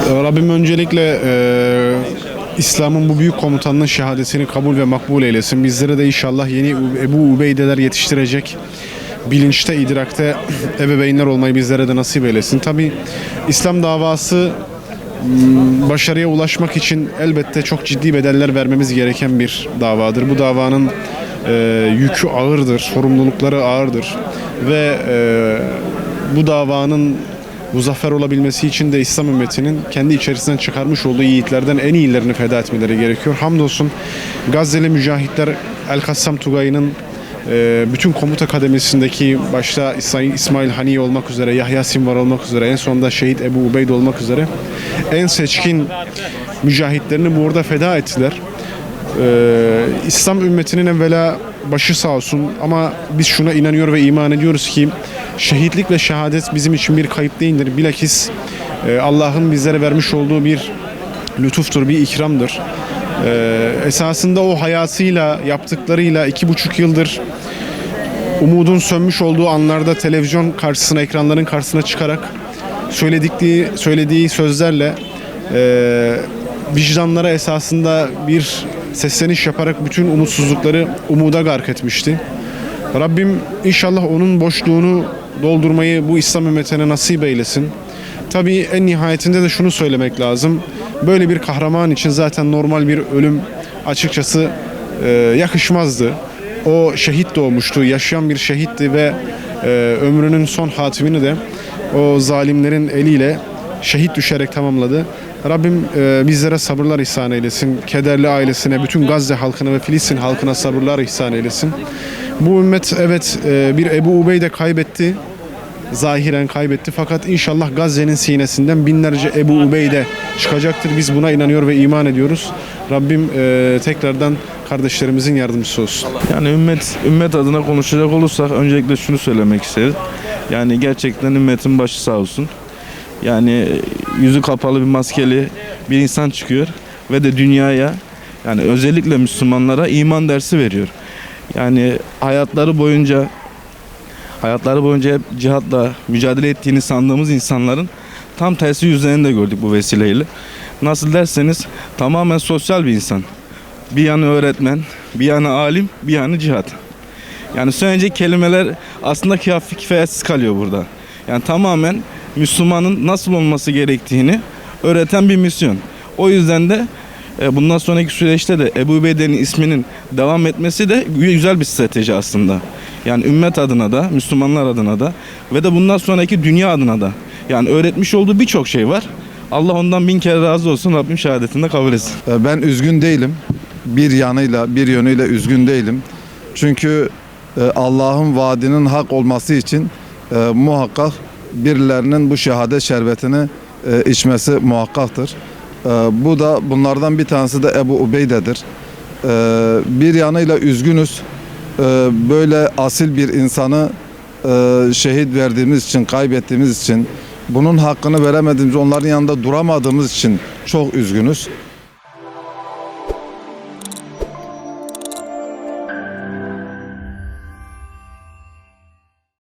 Rabbim öncelikle İslam'ın bu büyük komutanının şehadetini kabul ve makbul eylesin. Bizlere de inşallah yeni Ebu Ubeydeler yetiştirecek bilinçte, idrakte ebeveynler olmayı bizlere de nasip eylesin. Tabi İslam davası başarıya ulaşmak için elbette çok ciddi bedeller vermemiz gereken bir davadır. Bu davanın yükü ağırdır, sorumlulukları ağırdır ve bu davanın muzaffer olabilmesi için de İslam ümmetinin kendi içerisinden çıkarmış olduğu yiğitlerden en iyilerini feda etmeleri gerekiyor. Hamdolsun Gazze'li mücahitler El-Kassam Tugayı'nın bütün komuta kademesindeki başta İsmail Haniye olmak üzere, Yahya Sinvar olmak üzere, en sonunda şehit Ebu Ubeyd olmak üzere en seçkin mücahitlerini burada feda ettiler. İslam ümmetinin evvela başı sağ olsun, ama biz şuna inanıyor ve iman ediyoruz ki şehitlik ve şehadet bizim için bir kayıp değildir. Bilakis Allah'ın bizlere vermiş olduğu bir lütuftur, bir ikramdır. Esasında o hayatıyla, yaptıklarıyla 2,5 yıldır umudun sönmüş olduğu anlarda televizyon karşısına, ekranların karşısına çıkarak söylediği sözlerle vicdanlara esasında bir sesleniş yaparak bütün umutsuzlukları umuda gark etmişti. Rabbim inşallah onun boşluğunu doldurmayı bu İslam ümmetine nasip eylesin. Tabii en nihayetinde de şunu söylemek lazım. Böyle bir kahraman için zaten normal bir ölüm açıkçası yakışmazdı. O şehit doğmuştu, yaşayan bir şehitti ve ömrünün son hatimini de o zalimlerin eliyle şehit düşerek tamamladı. Rabbim bizlere sabırlar ihsan eylesin. Kederli ailesine, bütün Gazze halkına ve Filistin halkına sabırlar ihsan eylesin. Bu ümmet evet bir Ebu Ubeyde kaybetti. Zahiren kaybetti, fakat inşallah Gazze'nin sinesinden binlerce Ebu Ubeyde çıkacaktır. Biz buna inanıyor ve iman ediyoruz. Rabbim tekrardan kardeşlerimizin yardımcısı olsun. Yani ümmet adına konuşacak olursak öncelikle şunu söylemek isteriz. Yani gerçekten ümmetin başı sağ olsun. Yani yüzü kapalı bir maskeli bir insan çıkıyor ve de dünyaya, yani özellikle Müslümanlara iman dersi veriyor. Yani hayatları boyunca hep cihatla mücadele ettiğini sandığımız insanların tam tersi yüzlerini de gördük bu vesileyle. Nasıl derseniz tamamen sosyal bir insan. Bir yanı öğretmen, bir yanı alim, bir yanı cihat. Yani söyleyecek kelimeler aslında kifayetsiz kalıyor burada. Yani tamamen Müslümanın nasıl olması gerektiğini öğreten bir misyon. O yüzden de bundan sonraki süreçte de Ebu Ubeyde'nin isminin devam etmesi de güzel bir strateji aslında. Yani ümmet adına da, Müslümanlar adına da ve de bundan sonraki dünya adına da. Yani öğretmiş olduğu birçok şey var. Allah ondan 1000 kere razı olsun, Rabbim şehadetinde kabul etsin. Ben üzgün değilim. Bir yönüyle üzgün değilim. Çünkü Allah'ın vaadinin hak olması için muhakkak birilerinin bu şehadet şerbetini içmesi muhakkaktır. Bu da bunlardan bir tanesi de Ebu Ubeyde'dir. Bir yanıyla üzgünüz. Böyle asil bir insanı şehit verdiğimiz için, kaybettiğimiz için, bunun hakkını veremediğimiz, onların yanında duramadığımız için çok üzgünüz.